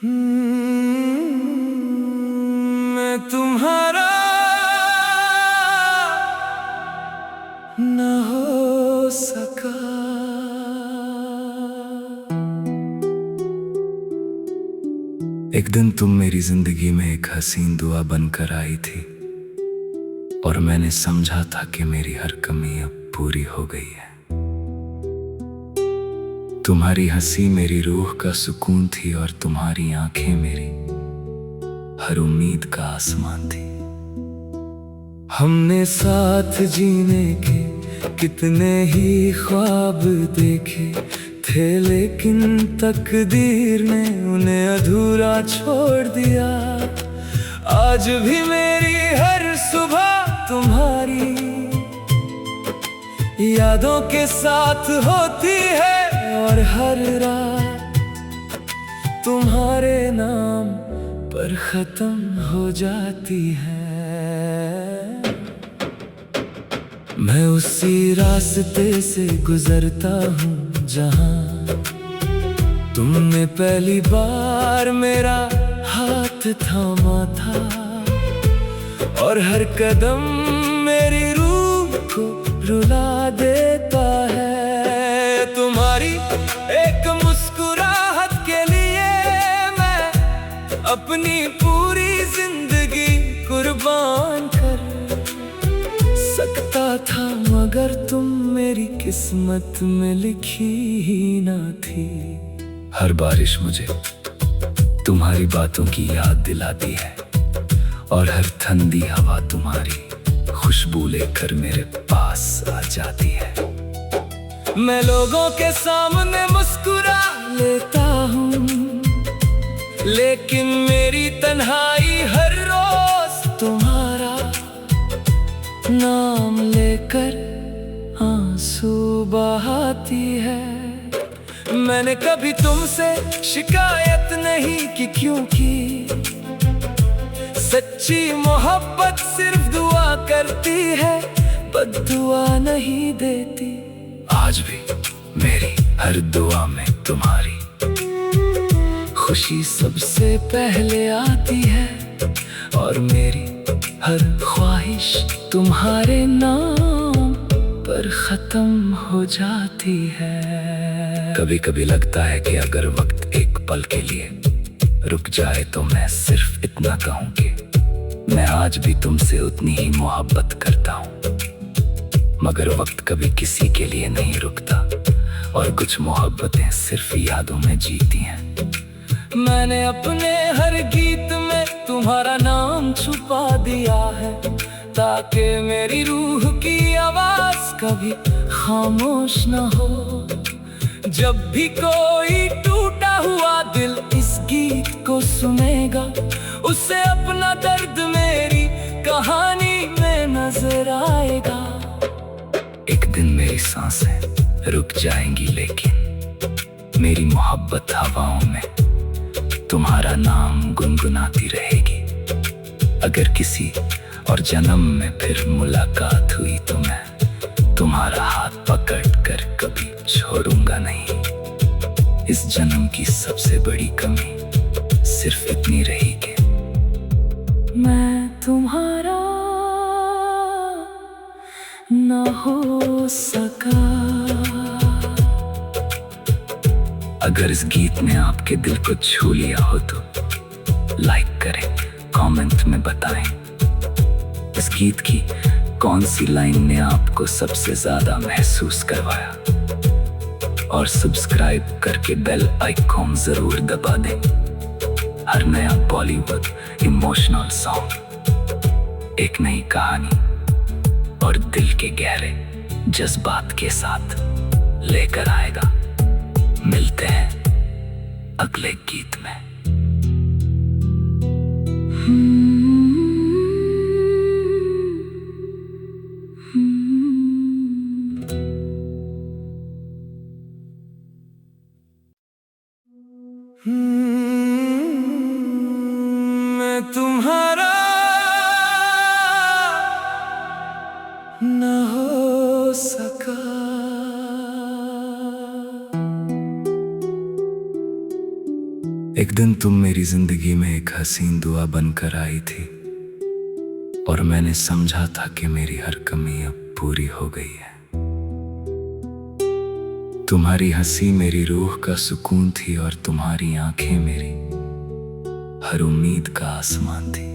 मैं तुम्हारा न हो सका। एक दिन तुम मेरी जिंदगी में एक हसीन दुआ बनकर आई थी और मैंने समझा था कि मेरी हर कमी अब पूरी हो गई है। तुम्हारी हंसी मेरी रूह का सुकून थी और तुम्हारी आंखें मेरी हर उम्मीद का आसमान थी। हमने साथ जीने के कितने ही ख्वाब देखे थे, लेकिन तकदीर ने उन्हें अधूरा छोड़ दिया। आज भी मेरी हर सुबह तुम्हारी यादों के साथ होती है और हर रात तुम्हारे नाम पर खत्म हो जाती है। मैं उसी रास्ते से गुजरता हूँ जहाँ तुमने पहली बार मेरा हाथ थामा था, और हर कदम मेरी रूह को रुला देता है। तुम्हारी एक मुस्कुराहट के लिए मैं अपनी पूरी जिंदगी कुर्बान कर सकता था, मगर तुम मेरी किस्मत में लिखी ही ना थी। हर बारिश मुझे तुम्हारी बातों की याद दिलाती है और हर ठंडी हवा तुम्हारी खुशबू लेकर मेरे पास आ जाती है। मैं लोगों के सामने मुस्कुरा लेता हूँ, लेकिन मेरी तन्हाई हर रोज तुम्हारा नाम लेकर आंसू बहाती है। मैंने कभी तुमसे शिकायत नहीं की, क्योंकि सच्ची मोहब्बत सिर्फ दुआ करती है, बद्दुआ नहीं देती। आज भी मेरी हर दुआ में तुम्हारी खुशी सबसे पहले आती है, और मेरी हर ख्वाहिश तुम्हारे नाम पर खत्म हो जाती है। कभी कभी लगता है कि अगर वक्त एक पल के लिए रुक जाए तो मैं सिर्फ इतना कहूँ कि मैं आज भी तुमसे उतनी ही मोहब्बत करता हूँ। मगर वक्त कभी किसी के लिए नहीं रुकता और कुछ मोहब्बतें सिर्फ यादों में जीती हैं। मैंने अपने हर गीत में तुम्हारा नाम छुपा दिया है, ताकि मेरी रूह की आवाज कभी खामोश न हो। जब भी कोई टूटा हुआ दिल इस गीत को सुनेगा, उसे अपना दर्द मेरी कहानी में नजर आएगा। एक दिन मेरी सांसें रुक जाएंगी, लेकिन मेरी मोहब्बत हवाओं में तुम्हारा नाम गुनगुनाती रहेगी। अगर किसी और जन्म में फिर मुलाकात हुई तो मैं तुम्हारा हाथ पकड़ कर कभी छोड़ूंगा नहीं। इस जन्म की सबसे बड़ी कमी सिर्फ इतनी रही कि मैं तुम्हारा न हो सका। अगर इस गीत ने आपके दिल को छू लिया हो तो लाइक करें, कमेंट में बताएं इस गीत की कौन सी लाइन ने आपको सबसे ज्यादा महसूस करवाया, और सब्सक्राइब करके बेल आइकॉन जरूर दबा दें। हर नया बॉलीवुड इमोशनल सॉन्ग एक नई कहानी और दिल के गहरे जज्बात के साथ लेकर आएगा। मिलते हैं अगले गीत में। मैं तुम्हारा न हो सका। एक दिन तुम मेरी जिंदगी में एक हसीन दुआ बनकर आई थी और मैंने समझा था कि मेरी हर कमी अब पूरी हो गई है। तुम्हारी हंसी मेरी रूह का सुकून थी और तुम्हारी आंखें मेरी हर उम्मीद का आसमान थी।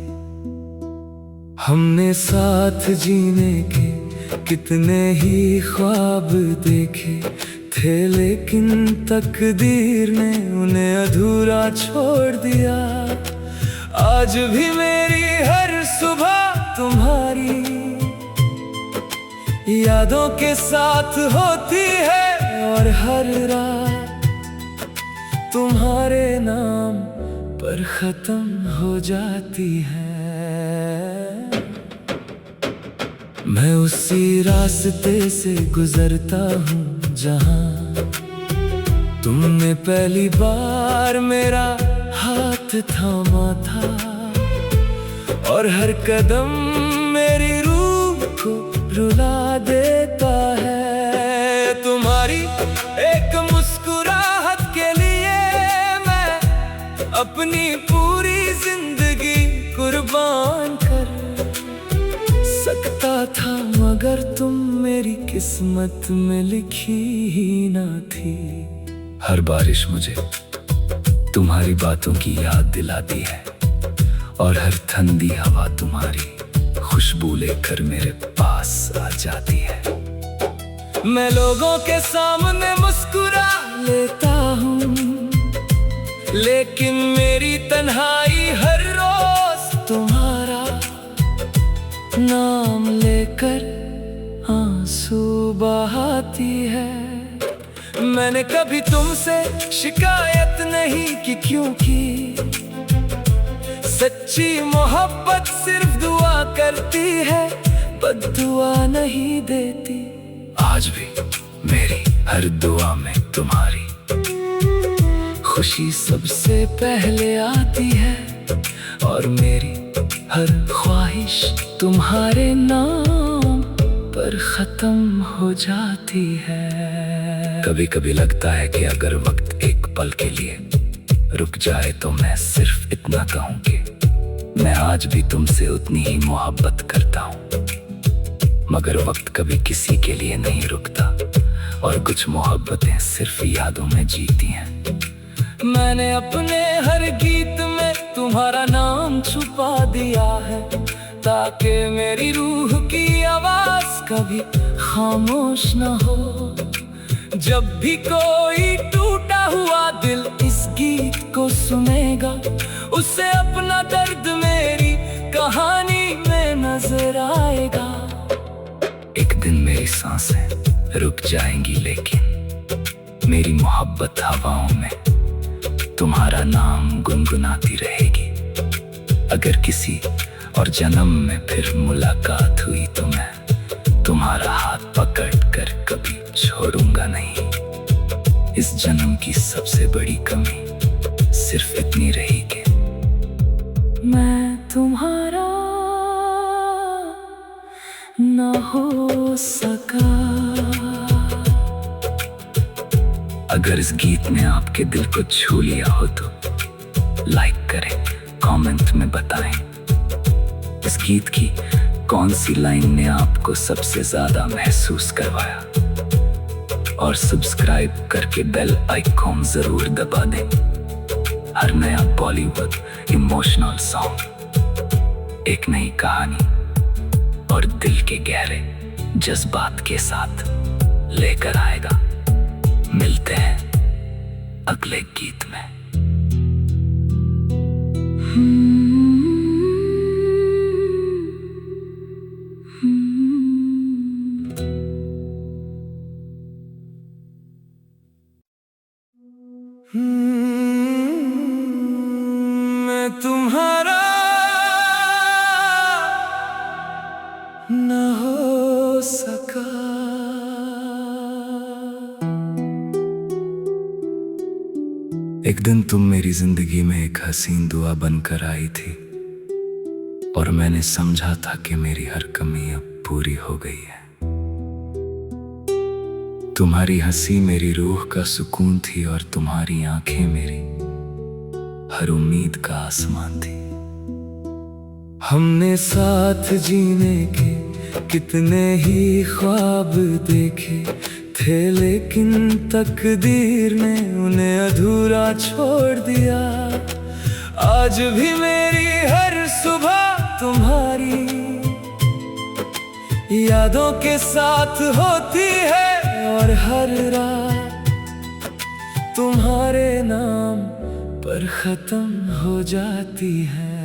हमने साथ जीने के कितने ही ख्वाब देखे थे, लेकिन तकदीर ने उन्हें अधूरा छोड़ दिया। आज भी मेरी हर सुबह तुम्हारी यादों के साथ होती है और हर रात तुम्हारे नाम पर खत्म हो जाती है। मैं उसी रास्ते से गुजरता हूँ जहाँ तुमने पहली बार मेरा हाथ थामा था, और हर कदम मेरी रूह को रुला देता है। तुम्हारी एक मुस्कुराहट के लिए मैं अपनी पूरी जिंदगी कुर्बान कर सकता था, मगर तुम मेरी किस्मत में लिखी ही ना थी। हर बारिश मुझे तुम्हारी बातों की याद दिलाती है और हर ठंडी हवा तुम्हारी खुशबू लेकर मेरे पास आ जाती है। मैं लोगों के सामने मुस्कुरा लेता हूँ, लेकिन मेरी तन्हाई हर रोज तुम्हारा नाम लेकर आंसू बहाती है। मैंने कभी तुमसे शिकायत नहीं की, क्योंकि सच्ची मोहब्बत सिर्फ दुआ करती है, बद्दुआ नहीं देती। आज भी मेरी हर दुआ में तुम्हारी खुशी सबसे पहले आती है, और मेरी हर ख्वाहिश तुम्हारे नाम पर खत्म हो जाती है। कभी कभी लगता है कि अगर वक्त एक पल के लिए रुक जाए तो मैं सिर्फ इतना कहूँ कि मैं आज भी तुमसे उतनी ही मोहब्बत करता हूँ। मगर वक्त कभी किसी के लिए नहीं रुकता और कुछ मोहब्बतें सिर्फ यादों में जीती हैं। मैंने अपने हर गीत में तुम्हारा नाम छुपा दिया है, ताकि मेरी रूह की आवाज कभी खामोश न हो। जब भी कोई टूटा हुआ दिल इस गीत को सुनेगा, उसे अपना दर्द मेरी कहानी में नजर आएगा। एक दिन मेरी सांसें रुक जाएंगी, लेकिन मेरी मोहब्बत हवाओं में तुम्हारा नाम गुनगुनाती रहेगी। अगर किसी और जन्म में फिर मुलाकात हुई तो मैं तुम्हारा हाथ पकड़ कर कभी छोड़ूंगा नहीं। इस जन्म की सबसे बड़ी कमी सिर्फ इतनी रही कि मैं तुम्हारा न हो सका। अगर इस गीत ने आपके दिल को छू लिया हो तो लाइक करें, कमेंट में बताएं इस गीत की कौन सी लाइन ने आपको सबसे ज्यादा महसूस करवाया, और सब्सक्राइब करके बेल आइकॉन जरूर दबा दें। हर नया बॉलीवुड इमोशनल सॉन्ग एक नई कहानी और दिल के गहरे जज्बात के साथ लेकर आएगा। मिलते हैं अगले गीत में। मैं तुम्हारा न हो सका। एक दिन तुम मेरी जिंदगी में एक हसीन दुआ बनकर आई थी और मैंने समझा था कि मेरी हर कमी अब पूरी हो गई है। तुम्हारी हंसी मेरी रूह का सुकून थी और तुम्हारी आंखें मेरी हर उम्मीद का आसमान थी। हमने साथ जीने के कितने ही ख्वाब देखे थे, लेकिन तकदीर ने उन्हें अधूरा छोड़ दिया। आज भी मेरी हर सुबह तुम्हारी यादों के साथ होती है, और हर रात तुम्हारे नाम पर खत्म हो जाती है।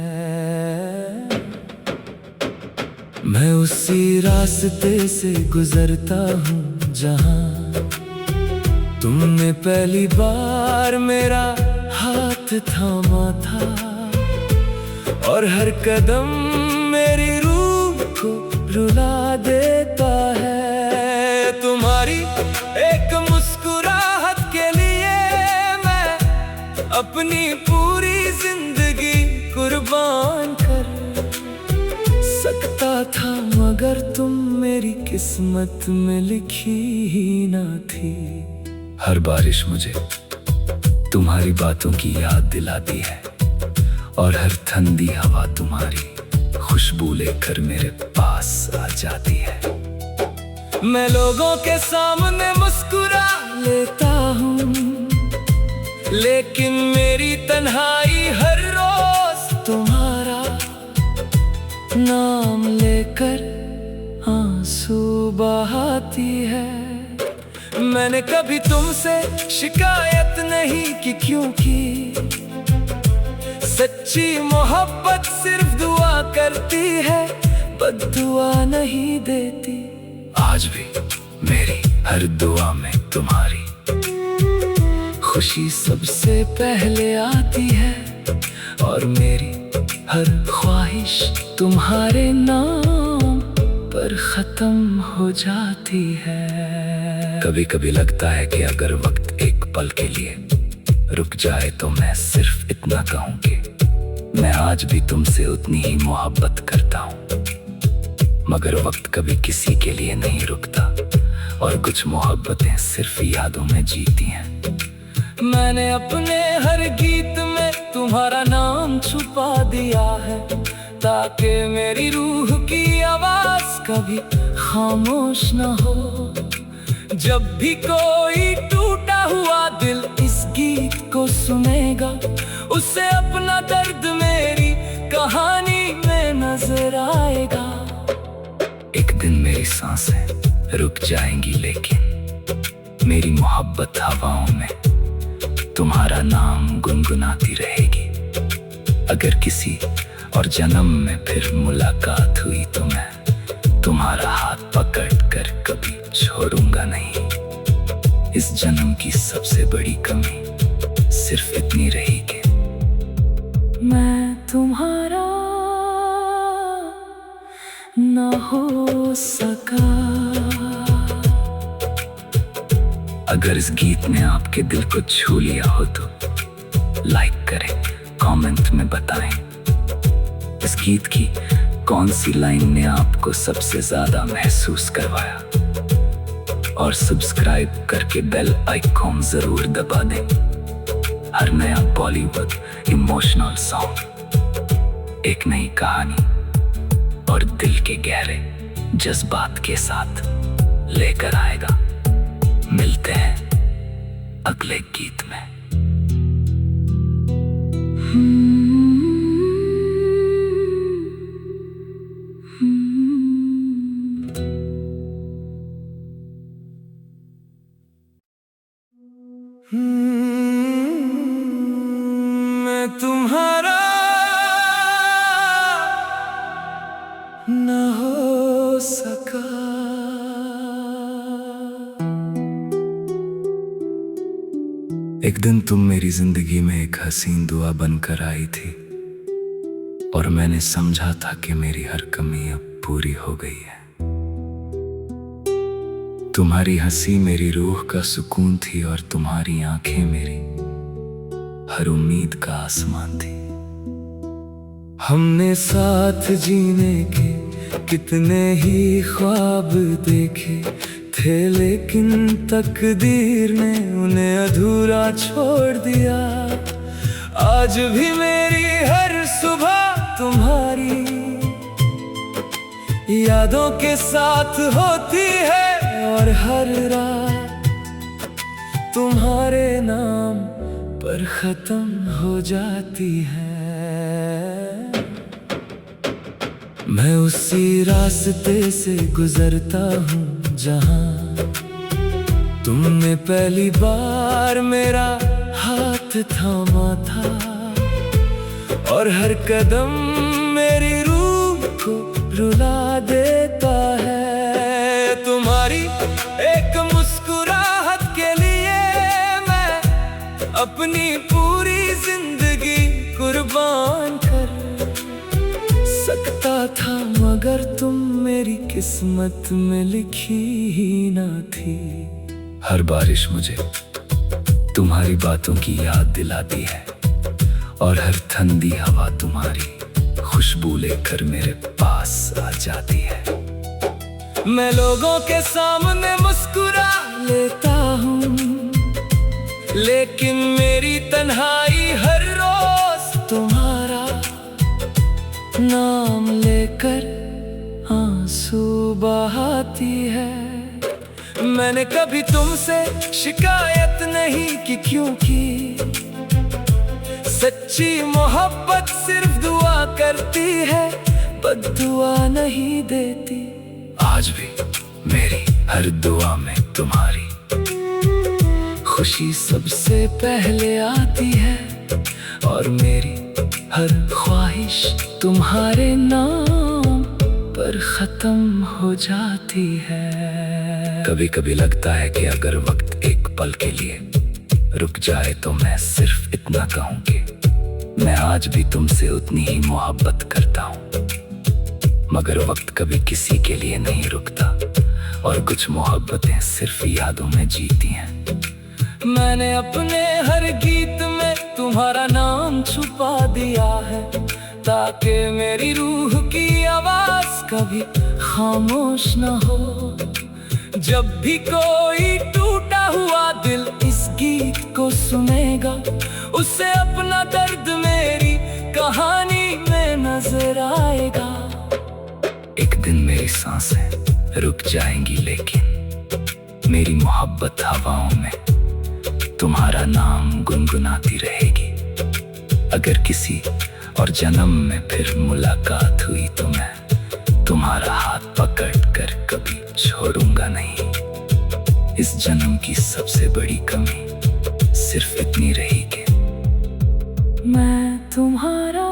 मैं उसी रास्ते से गुजरता हूँ जहाँ तुमने पहली बार मेरा हाथ थामा था, और हर कदम मेरी रूह को रुला देता है। तुम्हारी एक मुस्कुराहट के लिए मैं अपनी पूरी जिंदगी कुर्बान कर सकता था, मगर तुम मेरी किस्मत में लिखी ही ना थी। हर बारिश मुझे तुम्हारी बातों की याद दिलाती है, और हर ठंडी हवा तुम्हारी खुशबू लेकर मेरे पास आ जाती है। मैं लोगों के सामने मुस्कुरा लेता हूँ, लेकिन मेरी तन्हाई हर रोज तुम्हारा नाम लेकर आंसू बहाती है। मैंने कभी तुमसे शिकायत नहीं की, क्योंकि सच्ची मोहब्बत सिर्फ दुआ करती है, बद्दुआ नहीं देती। आज भी मेरी हर दुआ में तुम्हारी खुशी सबसे पहले आती है, और मेरी हर ख्वाहिश तुम्हारे नाम पर खत्म हो जाती है। कभी कभी लगता है कि अगर वक्त एक पल के लिए रुक जाए तो मैं सिर्फ इतना कहूँ कि मैं आज भी तुमसे उतनी ही मोहब्बत करता हूँ। मगर वक्त कभी किसी के लिए नहीं रुकता, और कुछ मोहब्बतें सिर्फ यादों में जीती हैं। मैंने अपने हर गीत में तुम्हारा नाम छुपा दिया है, ताकि मेरी रूह की आवाज कभी खामोश न हो। जब भी कोई टूटा हुआ दिल इस गीत को सुनेगा, उसे अपना दर्द मेरी कहानी में नजर आएगा। एक दिन मेरी सांसें रुक जाएंगी, लेकिन मेरी मोहब्बत हवाओं में तुम्हारा नाम गुनगुनाती रहेगी। अगर किसी और जन्म में फिर मुलाकात हुई तो मैं तुम्हारा हाथ पकड़ कर कभी छोड़ूंगा नहीं। इस जन्म की सबसे बड़ी कमी सिर्फ इतनी रही कि मैं तुम्हारा न हो सका। अगर इस गीत ने आपके दिल को छू लिया हो तो लाइक करें, कमेंट में बताएं इस गीत की कौन सी लाइन ने आपको सबसे ज्यादा महसूस करवाया, और सब्सक्राइब करके बेल आइकॉन जरूर दबा दें। हर नया बॉलीवुड इमोशनल सॉन्ग एक नई कहानी और दिल के गहरे जज्बात के साथ लेकर आएगा। मिलते हैं अगले गीत में। मैं तुम्हारा न हो सका। एक दिन तुम मेरी जिंदगी में एक हसीन दुआ बनकर आई थी, और मैंने समझा था कि मेरी हर कमी अब पूरी हो गई है। तुम्हारी हंसी मेरी रूह का सुकून थी, और तुम्हारी आंखें मेरी हर उम्मीद का आसमान थी। हमने साथ जीने के कितने ही ख्वाब देखे थे, लेकिन तकदीर ने उन्हें अधूरा छोड़ दिया। आज भी मेरी हर सुबह तुम्हारी यादों के साथ होती है, और हर रात तुम्हारे नाम पर खत्म हो जाती है। मैं उसी रास्ते से गुजरता हूँ जहाँ तुमने पहली बार मेरा हाथ थामा था, और हर कदम मेरी रूह को रुला देता है। तुम्हारी एक मुस्कुराहट के लिए मैं अपनी पूरी जिंदगी कुर्बान कर सकता था, मगर तुम मेरी किस्मत में लिखी ही ना थी। हर बारिश मुझे तुम्हारी बातों की याद दिलाती है, और हर ठंडी हवा तुम्हारी खुशबू लेकर मेरे पास आ जाती है। मैं लोगों के सामने मुस्कुरा लेता हूँ, लेकिन मेरी तन्हाई हर रोज तुम्हारा नाम लेकर आंसू बहाती है। मैंने कभी तुमसे शिकायत नहीं की, क्योंकि सच्ची मोहब्बत सिर्फ दुआ करती है, बद्दुआ नहीं देती। आज भी मेरी हर दुआ में तुम्हारी खुशी सबसे पहले आती है, और मेरी हर ख्वाहिश तुम्हारे नाम पर खत्म हो जाती है। कभी कभी लगता है कि अगर वक्त एक पल के लिए रुक जाए तो मैं सिर्फ इतना कहूँ कि मैं आज भी तुमसे उतनी ही मोहब्बत करता हूँ। मगर वक्त कभी किसी के लिए नहीं रुकता, और कुछ मोहब्बतें सिर्फ यादों में जीती हैं। मैंने अपने हर गीत में तुम्हारा नाम छुपा दिया है, ताकि मेरी रूह की आवाज कभी खामोश न हो। जब भी कोई टूटा हुआ दिल इस गीत को सुनेगा, उसे अपना दर्द मेरी कहानी में नजर आएगा। एक दिन मेरी सांसें रुक जाएंगी, लेकिन मेरी मोहब्बत हवाओं में तुम्हारा नाम गुनगुनाती रहेगी। अगर किसी और जन्म में फिर मुलाकात हुई तो मैं तुम्हारा हाथ पकड़ कर कभी छोड़ूंगा नहीं। इस जन्म की सबसे बड़ी कमी सिर्फ इतनी रही कि मैं तुम्हारा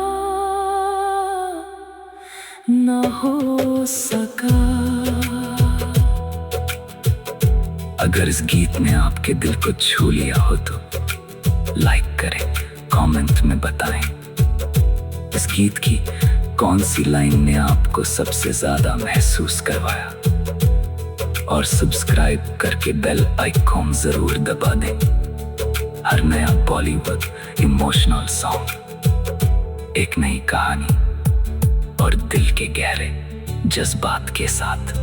न हो सका। अगर इस गीत ने आपके दिल को छू लिया हो तो लाइक करें, कमेंट में बताएं इस गीत की कौन सी लाइन ने आपको सबसे ज्यादा महसूस करवाया, और सब्सक्राइब करके बेल आइकॉन जरूर दबा दें। हर नया बॉलीवुड इमोशनल सॉन्ग एक नई कहानी और दिल के गहरे जज्बात के साथ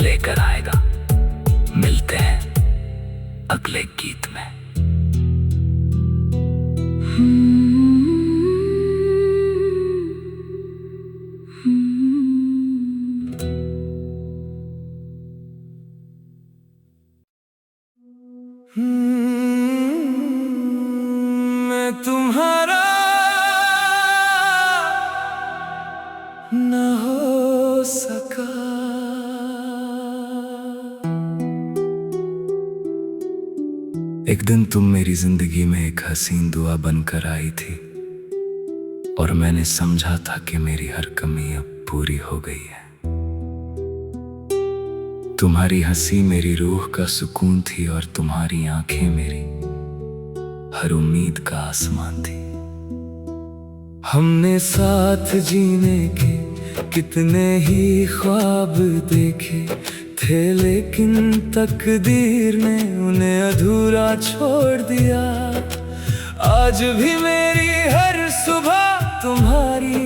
लेकर आएगा। मिलते हैं अगले गीत में। मैं तुम्हारा न हो सका। एक दिन तुम मेरी जिंदगी में एक हसीन दुआ बनकर आई थी, और मैंने समझा था कि मेरी हर कमी अब पूरी हो गई है। तुम्हारी हंसी मेरी रूह का सुकून थी, और तुम्हारी आंखें मेरी हर उम्मीद का आसमान थी। हमने साथ जीने के कितने ही ख्वाब देखे थे, लेकिन तकदीर ने उन्हें अधूरा छोड़ दिया। आज भी मेरी हर सुबह तुम्हारी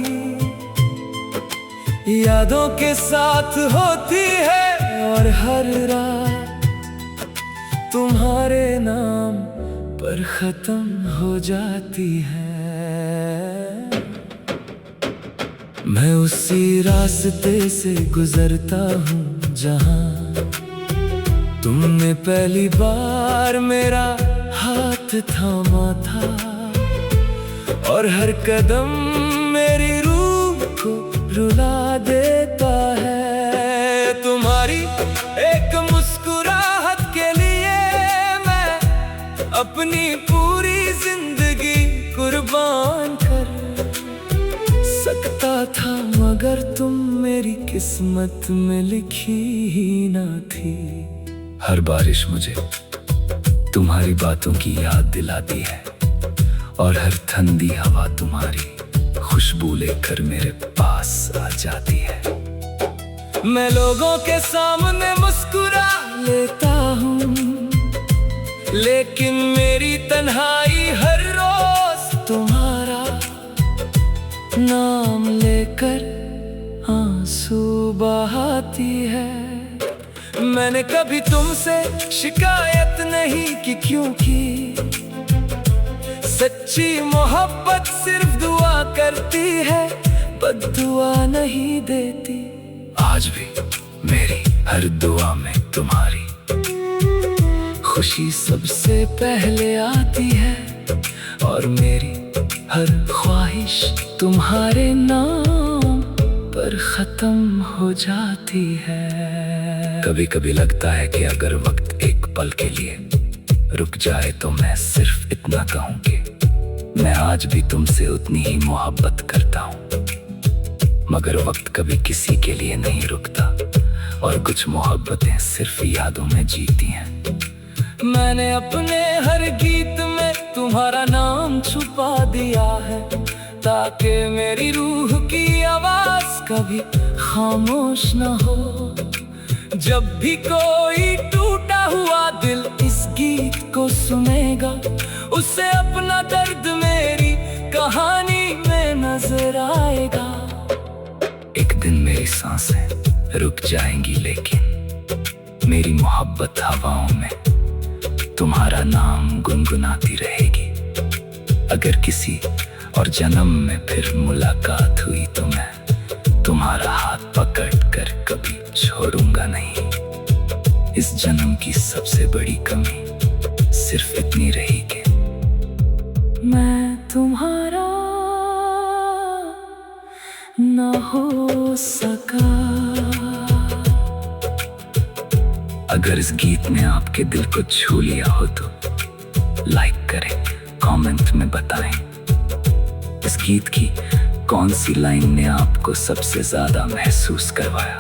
यादों के साथ होती है, और हर रात तुम्हारे नाम पर खत्म हो जाती है। मैं उसी रास्ते से गुजरता हूँ जहाँ तुमने पहली बार मेरा हाथ थामा था, और हर कदम मेरी रूह को रुला देता है। तुम्हारी एक मुस्कुराहट के लिए मैं अपनी पूरी जिंदगी कुर्बान कर सकता था, मगर तुम मेरी किस्मत में लिखी ही ना थी। हर बारिश मुझे तुम्हारी बातों की याद दिलाती है, और हर ठंडी हवा तुम्हारी खुशबू लेकर मेरे पास आ जाती है। मैं लोगों के सामने मुस्कुरा लेता हूँ, लेकिन मेरी तन्हाई हर रोज तुम्हारा नाम लेकर आंसू बहाती है। मैंने कभी तुमसे शिकायत नहीं की, क्योंकि सच्ची मोहब्बत सिर्फ दुआ करती है, बद्दुआ नहीं देती। आज भी मेरी हर दुआ में तुम्हारी खुशी सबसे पहले आती है, और मेरी हर ख्वाहिश तुम्हारे नाम पर खत्म हो जाती है। कभी कभी लगता है कि अगर वक्त एक पल के लिए रुक जाए तो मैं सिर्फ इतना कहूँ कि मैं आज भी तुमसे उतनी ही मोहब्बत करता हूँ। मगर वक्त कभी किसी के लिए नहीं रुकता, और कुछ मोहब्बतें सिर्फ यादों में जीती हैं। मैंने अपने हर गीत में तुम्हारा नाम छुपा दिया है, ताकि मेरी रूह की आवाज कभी खामोश न हो। जब भी कोई टूटा हुआ दिल इस गीत को सुनेगा, उसे अपना दर्द मेरी कहानी में नजर आएगा। एक दिन मेरी सांसें रुक जाएंगी, लेकिन मेरी मोहब्बत हवाओं में तुम्हारा नाम गुनगुनाती रहेगी। अगर किसी और जन्म में फिर मुलाकात हुई तो मैं तुम्हारा हाथ पकड़ कर कभी छोड़ूंगा नहीं। इस जन्म की सबसे बड़ी कमी सिर्फ इतनी रही कि मैं तुम्हारा न हो सका। अगर इस गीत ने आपके दिल को छू लिया हो तो लाइक करें, कमेंट में बताएं इस गीत की कौन सी लाइन ने आपको सबसे ज्यादा महसूस करवाया,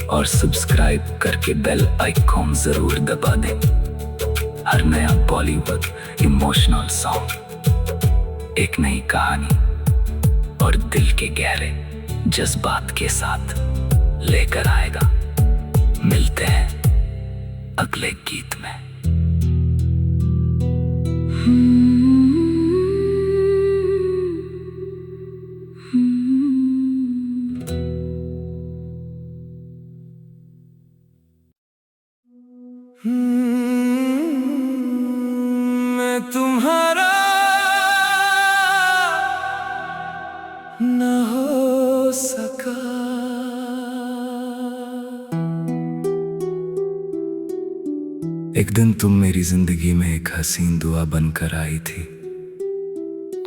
और सब्सक्राइब करके बेल आइकॉन जरूर दबा दें। हर नया बॉलीवुड इमोशनल सॉन्ग एक नई कहानी और दिल के गहरे जज्बात के साथ लेकर आएगा। मिलते हैं अगले गीत में। मैं तुम्हारा न हो सका। एक दिन तुम मेरी जिंदगी में एक हसीन दुआ बनकर आई थी,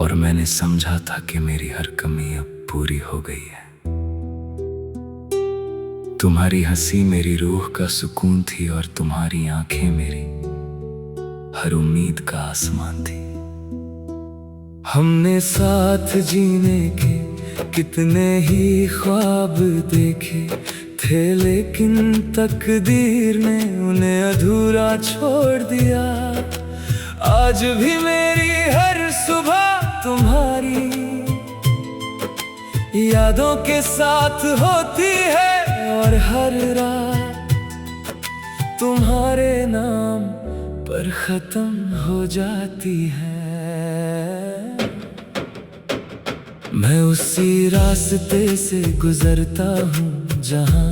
और मैंने समझा था कि मेरी हर कमी अब पूरी हो गई है। तुम्हारी हंसी मेरी रूह का सुकून थी, और तुम्हारी आंखें मेरी हर उम्मीद का आसमान थी। हमने साथ जीने के कितने ही ख्वाब देखे थे, लेकिन तकदीर ने उन्हें अधूरा छोड़ दिया। आज भी मेरी हर सुबह तुम्हारी यादों के साथ होती है, और हर रात तुम्हारे नाम पर खत्म हो जाती है। मैं उसी रास्ते से गुजरता हूँ जहाँ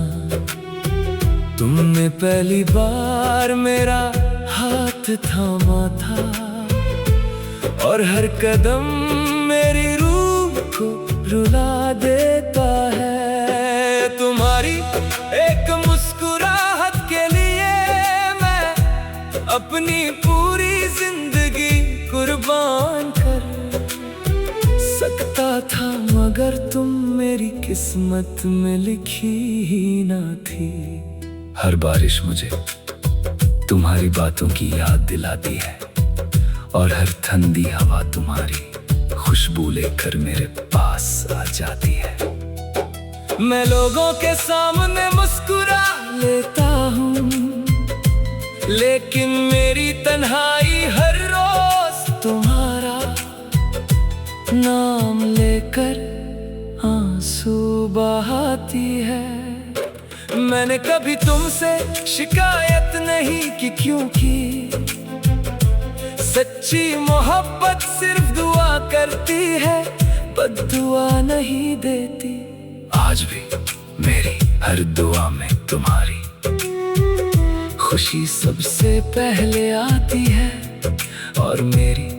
तुमने पहली बार मेरा हाथ थामा था, और हर कदम मेरी रूह को रुला देता है। तुम्हारी एक मुस्कुराहट के लिए मैं अपनी पूरी जिंदगी कुर्बान कर सकता था, मगर तुम मेरी किस्मत में लिखी ही ना थी। हर बारिश मुझे तुम्हारी बातों की याद दिलाती है, और हर ठंडी हवा तुम्हारी खुशबू लेकर मेरे पास आ जाती है। मैं लोगों के सामने मुस्कुरा लेता हूँ, लेकिन मेरी तन्हाई हर रोज तुम्हारा नाम लेकर आंसू बहाती है। मैंने कभी तुमसे शिकायत नहीं की, क्योंकि सच्ची मोहब्बत सिर्फ दुआ करती है, बद्दुआ नहीं देती। आज भी मेरी हर दुआ में तुम्हारी खुशी सबसे पहले आती है, और मेरी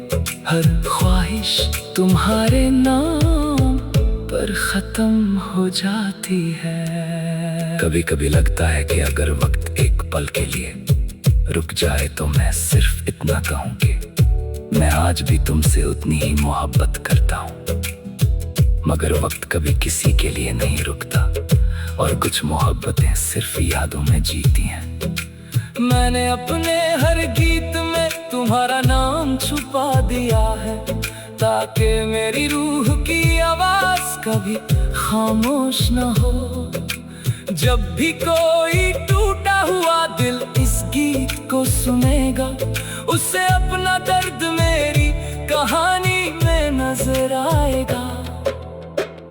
हर ख्वाहिश तुम्हारे नाम पर खत्म हो जाती है। कभी कभी लगता है कि अगर वक्त एक पल के लिए रुक जाए तो मैं सिर्फ इतना कहूँ कि मैं आज भी तुमसे उतनी ही मोहब्बत करता हूँ। मगर वक्त कभी किसी के लिए नहीं रुकता, और कुछ मोहब्बतें सिर्फ यादों में जीती हैं। मैंने अपने हर गीत में तुम्हारा नाम छुपा दिया है, ताकि मेरी रूह की आवाज कभी खामोश न हो। जब भी कोई टूटा हुआ दिल इस गीत को सुनेगा, उसे अपना दर्द मेरी कहानी में नजर आएगा।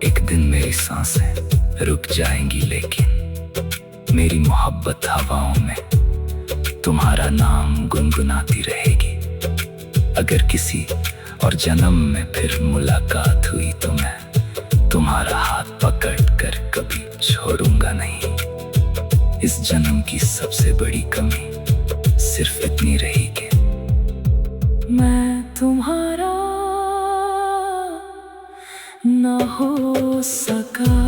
एक दिन मेरी सांसें रुक जाएंगी, लेकिन मेरी मोहब्बत हवाओं में तुम्हारा नाम गुनगुनाती रहेगी। अगर किसी और जन्म में फिर मुलाकात हुई तो मैं तुम्हारा हाथ पकड़ कर कभी छोड़ूंगा नहीं। इस जन्म की सबसे बड़ी कमी सिर्फ इतनी रही कि मैं तुम्हारा न हो सका।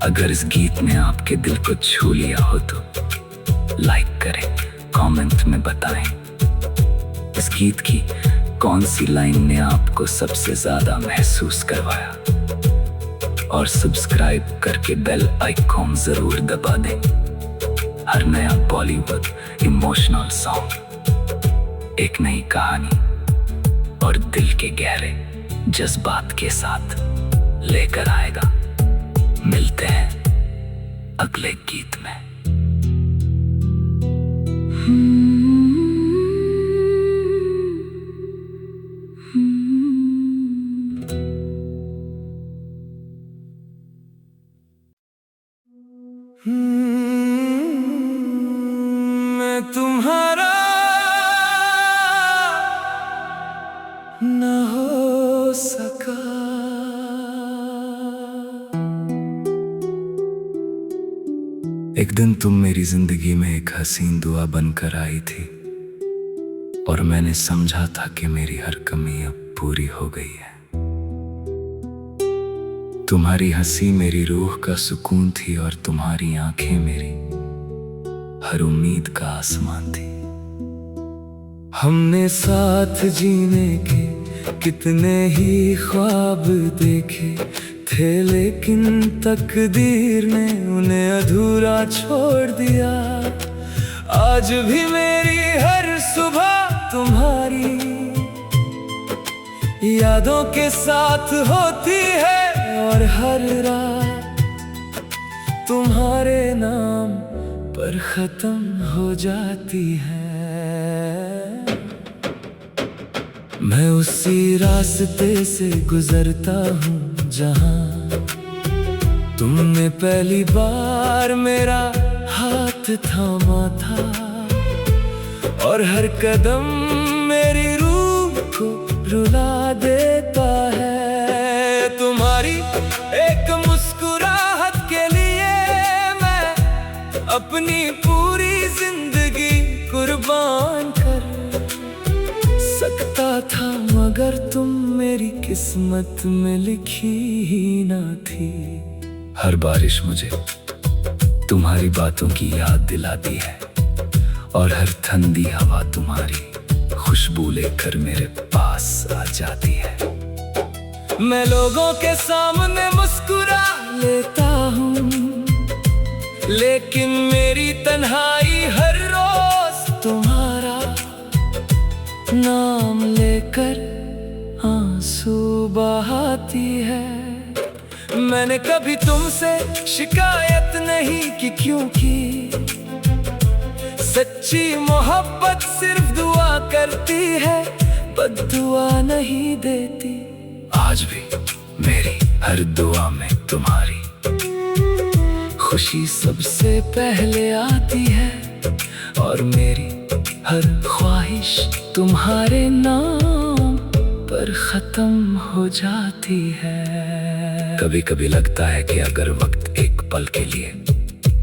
अगर इस गीत ने आपके दिल को छू लिया हो तो लाइक करें, कमेंट में बताएं इस गीत की कौन सी लाइन ने आपको सबसे ज्यादा महसूस करवाया, और सब्सक्राइब करके बेल आइकॉन जरूर दबा दें। हर नया बॉलीवुड इमोशनल सॉन्ग एक नई कहानी और दिल के गहरे जज्बात के साथ लेकर आएगा। मिलते हैं अगले गीत में। मैं तुम्हारा न हो सका। एक दिन तुम मेरी जिंदगी में एक हसीन दुआ बनकर आई थी, और मैंने समझा था कि मेरी हर कमी अब पूरी हो गई है। तुम्हारी हंसी मेरी रूह का सुकून थी, और तुम्हारी आंखें मेरी हर उम्मीद का आसमान थी। हमने साथ जीने के कितने ही ख्वाब देखे थे, लेकिन तकदीर ने उन्हें अधूरा छोड़ दिया। आज भी मेरी हर सुबह तुम्हारी यादों के साथ होती है, और हर रात तुम्हारे नाम पर खत्म हो जाती है। मैं उसी रास्ते से गुजरता हूँ जहाँ तुमने पहली बार मेरा हाथ थामा था, और हर कदम मेरी रूह को रुला देता है। तुम्हारी एक मुस्कुराहट के लिए मैं अपनी पूरी जिंदगी कुर्बान कर सकता था, मगर मगर तुम मेरी किस्मत में लिखी ही ना थी। हर बारिश मुझे तुम्हारी बातों की याद दिलाती है, और हर ठंडी हवा तुम्हारी खुशबू लेकर मेरे पास आ जाती है। मैं लोगों के सामने मुस्कुरा लेता हूँ, लेकिन मेरी तन्हाई हर रोज तुम्हारा नाम लेकर आंसू बहाती है। मैंने कभी तुमसे शिकायत नहीं की, क्योंकि सच्ची मोहब्बत सिर्फ दुआ करती है, बद्दुआ नहीं देती। आज भी मेरी हर दुआ में तुम्हारी खुशी सबसे पहले आती है, और मेरी हर ख्वाहिश तुम्हारे नाम पर खत्म हो जाती है। कभी कभी लगता है कि अगर वक्त एक पल के लिए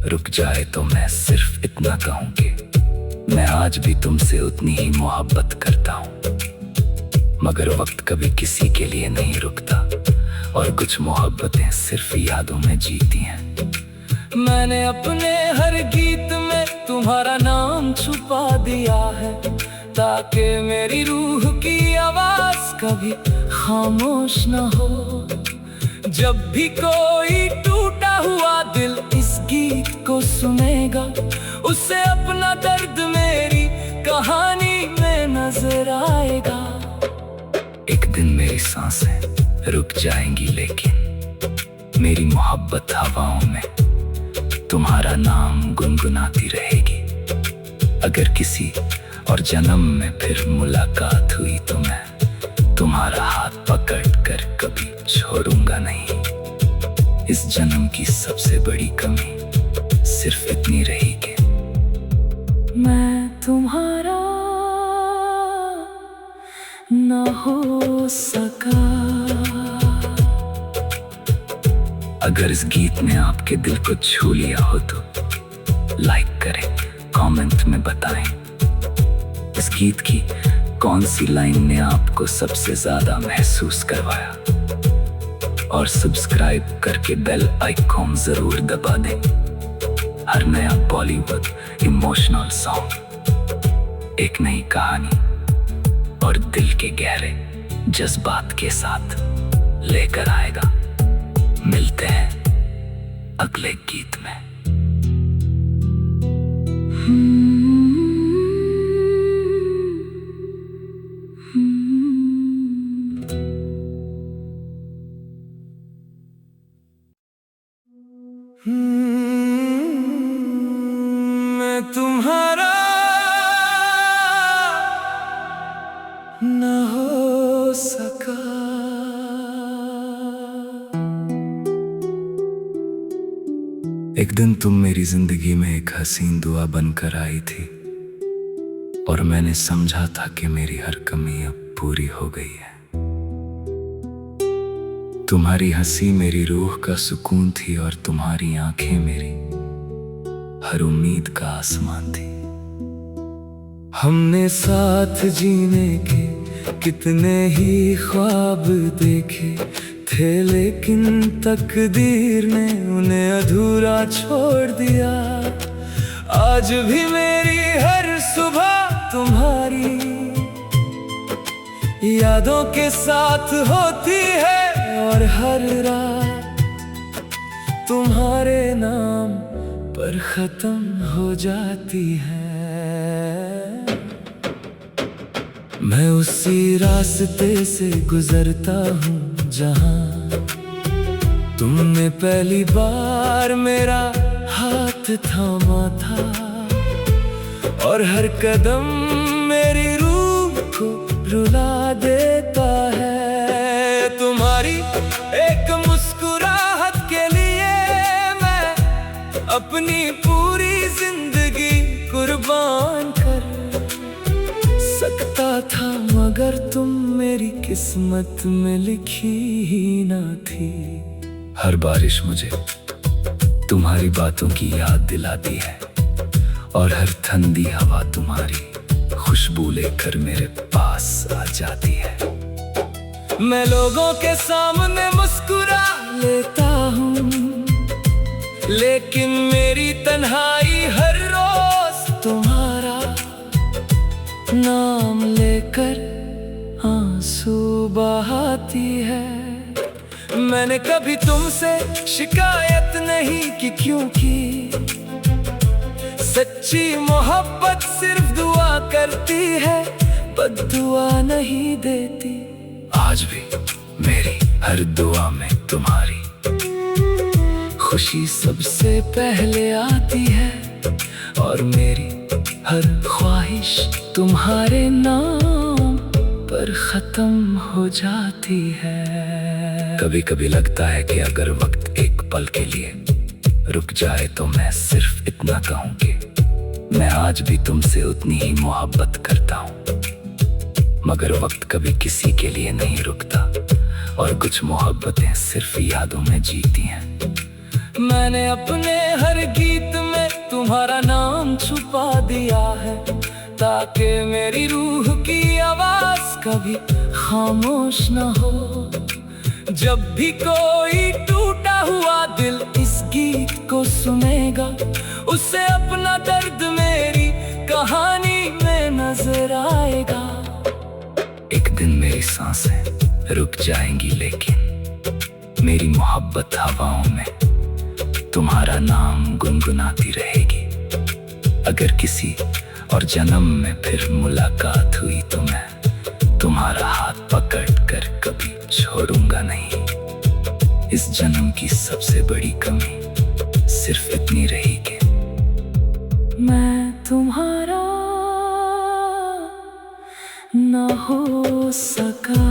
रुक जाए तो मैं सिर्फ इतना कहूँ कि मैं आज भी तुमसे उतनी ही मोहब्बत करता हूँ। मगर वक्त कभी किसी के लिए नहीं रुकता, और कुछ मोहब्बतें सिर्फ यादों में जीती हैं। मैंने अपने हर गीत में तुम्हारा नाम छुपा दिया है, ताकि मेरी रूह की आवाज कभी खामोश न हो। जब भी कोई टूटा हुआ दिल इस गीत को सुनेगा, उसे अपना दर्द मेरी कहानी में नजर आएगा। एक दिन मेरी सांसें रुक जाएंगी, लेकिन मेरी मोहब्बत हवाओं में तुम्हारा नाम गुनगुनाती रहेगी। अगर किसी और जन्म में फिर मुलाकात हुई तो मैं तुम्हारा हाथ पकड़ कर कभी छोड़ूंगा नहीं। इस जन्म की सबसे बड़ी कमी सिर्फ इतनी रही कि मैं तुम्हारा ना हो सका। अगर इस गीत ने आपके दिल को छू लिया हो तो लाइक करें, कमेंट में बताएं इस गीत की कौन सी लाइन ने आपको सबसे ज्यादा महसूस करवाया, और सब्सक्राइब करके बेल आइकॉन जरूर दबा दें। हर नया बॉलीवुड इमोशनल सॉन्ग एक नई कहानी और दिल के गहरे जज्बात के साथ लेकर आएगा। मिलते हैं अगले गीत में। मैं तुम्हारा न हो सका। एक दिन तुम मेरी जिंदगी में एक हसीन दुआ बनकर आई थी, और मैंने समझा था कि मेरी हर कमी अब पूरी हो गई है। तुम्हारी हंसी मेरी रूह का सुकून थी, और तुम्हारी आंखें मेरी हर उम्मीद का आसमान थी। हमने साथ जीने के कितने ही ख्वाब देखे थे, लेकिन तकदीर ने उन्हें अधूरा छोड़ दिया। आज भी मेरी हर सुबह तुम्हारी यादों के साथ होती है, और हर रात तुम्हारे नाम पर खत्म हो जाती है। मैं उसी रास्ते से गुजरता हूँ जहाँ तुमने पहली बार मेरा हाथ थामा था, और हर कदम मेरी रूह को रुला देता है। तुम्हारी एक मुस्कुराहट के लिए मैं अपनी पूरी जिंदगी कुर्बान कर सकता था, मगर तुम मेरी किस्मत में लिखी ही ना थी। हर बारिश मुझे तुम्हारी बातों की याद दिलाती है, और हर ठंडी हवा तुम्हारी खुशबू लेकर मेरे पास आ जाती है। मैं लोगों के सामने मुस्कुरा लेता हूँ, लेकिन मेरी तन्हाई हर रोज तुम्हारा नाम लेकर आंसू बहाती है। मैंने कभी तुमसे शिकायत नहीं की, क्योंकि सच्ची मोहब्बत सिर्फ दुआ करती है, बद्दुआ नहीं देती। आज भी मेरी हर दुआ में तुम्हारी खुशी सबसे पहले आती है, और मेरी हर ख्वाहिश तुम्हारे नाम पर खत्म हो जाती है। कभी कभी लगता है कि अगर वक्त एक पल के लिए रुक जाए तो मैं सिर्फ इतना कहूँ कि मैं आज भी तुमसे उतनी ही मोहब्बत करता हूँ। मगर वक्त कभी किसी के लिए नहीं रुकता, और कुछ मोहब्बतें सिर्फ यादों में जीती हैं। मैंने अपने हर गीत में तुम्हारा नाम छुपा दिया है, ताकि मेरी रूह की आवाज कभी खामोश न हो। जब भी कोई टूटा हुआ दिल इस गीत को सुनेगा, उसे अपना दर्द मेरी कहानी में नजर आएगा। एक दिन मेरी सांसें रुक जाएंगी, लेकिन मेरी मोहब्बत हवाओं में तुम्हारा नाम गुनगुनाती रहेगी। अगर किसी और जन्म में फिर मुलाकात हुई तो मैं तुम्हारा हाथ पकड़ कर कभी छोड़ूंगा नहीं। इस जन्म की सबसे बड़ी कमी सिर्फ इतनी रही कि मैं तुम्हारा न हो सका।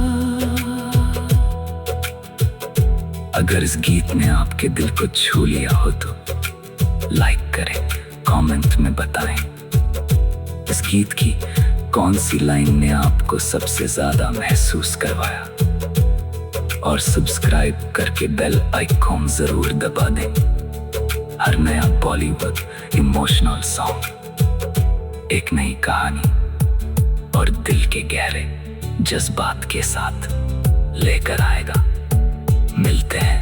अगर इस गीत ने आपके दिल को छू लिया हो तो लाइक करें, कमेंट में बताएं इस गीत की कौन सी लाइन ने आपको सबसे ज्यादा महसूस करवाया, और सब्सक्राइब करके बेल आइकॉन जरूर दबा दें। हर नया बॉलीवुड इमोशनल सॉन्ग एक नई कहानी और दिल के गहरे जज्बात के साथ लेकर आएगा। मिलते हैं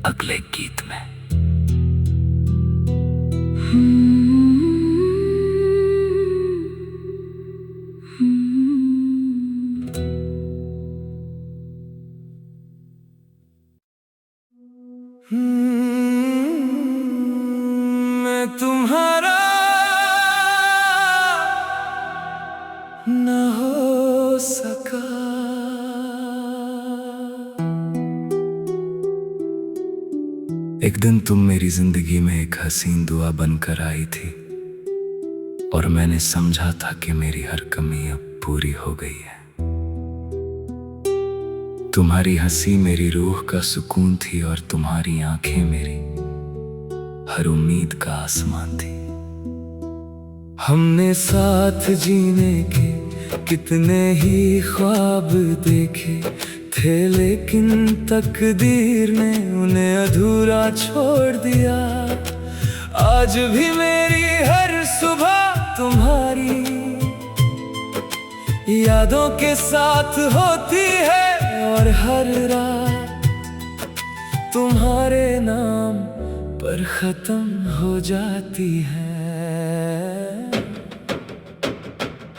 अगले गीत में। मैं तुम्हारा न हो सका। एक दिन तुम मेरी जिंदगी में एक हसीन दुआ बनकर आई थी, और मैंने समझा था कि मेरी हर कमी अब पूरी हो गई है। तुम्हारी हंसी मेरी रूह का सुकून थी, और तुम्हारी आंखें मेरी हर उम्मीद का आसमान थी। हमने साथ जीने के कितने ही ख्वाब देखे थे, लेकिन तकदीर ने उन्हें अधूरा छोड़ दिया। आज भी मेरी हर सुबह तुम्हारी यादों के साथ होती है, और हर रात तुम्हारे नाम पर खत्म हो जाती है।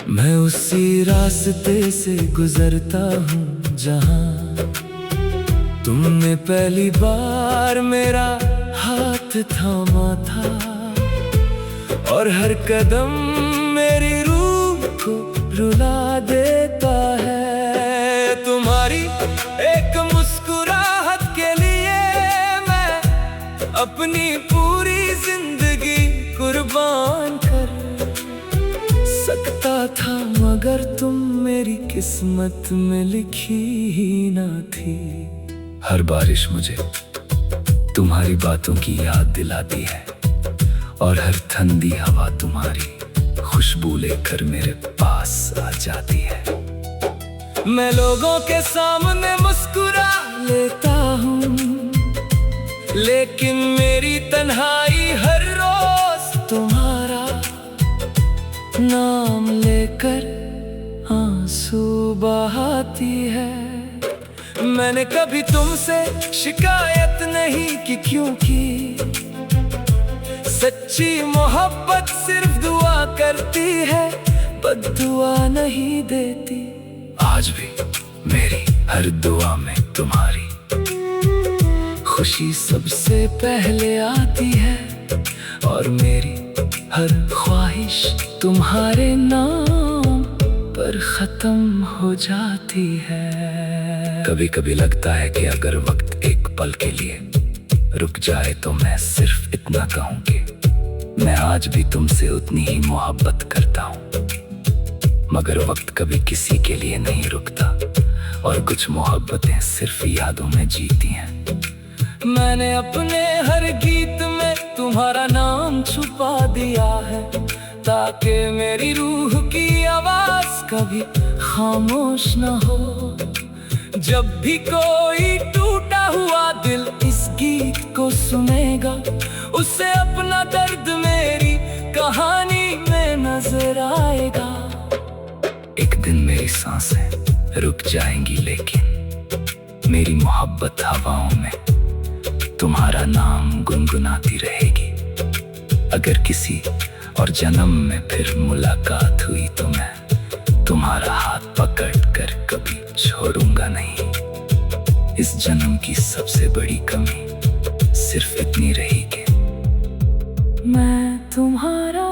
मैं उसी रास्ते से गुजरता हूँ जहाँ तुमने पहली बार मेरा हाथ थामा था, और हर कदम मेरी रूह को रुला देता है। तुम्हारी एक मुस्कुराहट के लिए मैं अपनी पूरी जिंदगी कुर्बान कर सकता था, मगर तुम मेरी किस्मत में लिखी ही ना थी। हर बारिश मुझे तुम्हारी बातों की याद दिलाती है, और हर ठंडी हवा तुम्हारी खुशबू लेकर मेरे पास आ जाती है। मैं लोगों के सामने मुस्कुरा लेता हूँ, लेकिन मेरी तन्हाई हर रोज तुम्हारा नाम लेकर आंसू बहाती है। मैंने कभी तुमसे शिकायत नहीं की, क्योंकि सच्ची मोहब्बत सिर्फ दुआ करती है, बद्दुआ नहीं देती। आज भी मेरी हर दुआ में तुम्हारी खुशी सबसे पहले आती है, और मेरी हर ख्वाहिश तुम्हारे नाम पर खत्म हो जाती है। कभी कभी लगता है कि अगर वक्त एक पल के लिए रुक जाए तो मैं सिर्फ इतना कहूँ कि मैं आज भी तुमसे उतनी ही मोहब्बत करता हूँ। मगर वक्त कभी किसी के लिए नहीं रुकता, और कुछ मोहब्बतें सिर्फ यादों में जीती हैं। मैंने अपने हर गीत में तुम्हारा नाम छुपा दिया है, ताकि मेरी रूह की आवाज कभी खामोश न हो। जब भी कोई टूटा हुआ दिल इस गीत को सुनेगा, उसे अपना दर्द मेरी कहानी में नजर आएगा। एक दिन मेरी सांसें रुक जाएंगी, लेकिन मेरी मोहब्बत हवाओं में तुम्हारा नाम गुनगुनाती रहेगी। अगर किसी और जन्म में फिर मुलाकात हुई तो मैं तुम्हारा हाथ पकड़ कर कभी छोड़ूंगा नहीं। इस जन्म की सबसे बड़ी कमी सिर्फ इतनी रही कि मैं तुम्हारा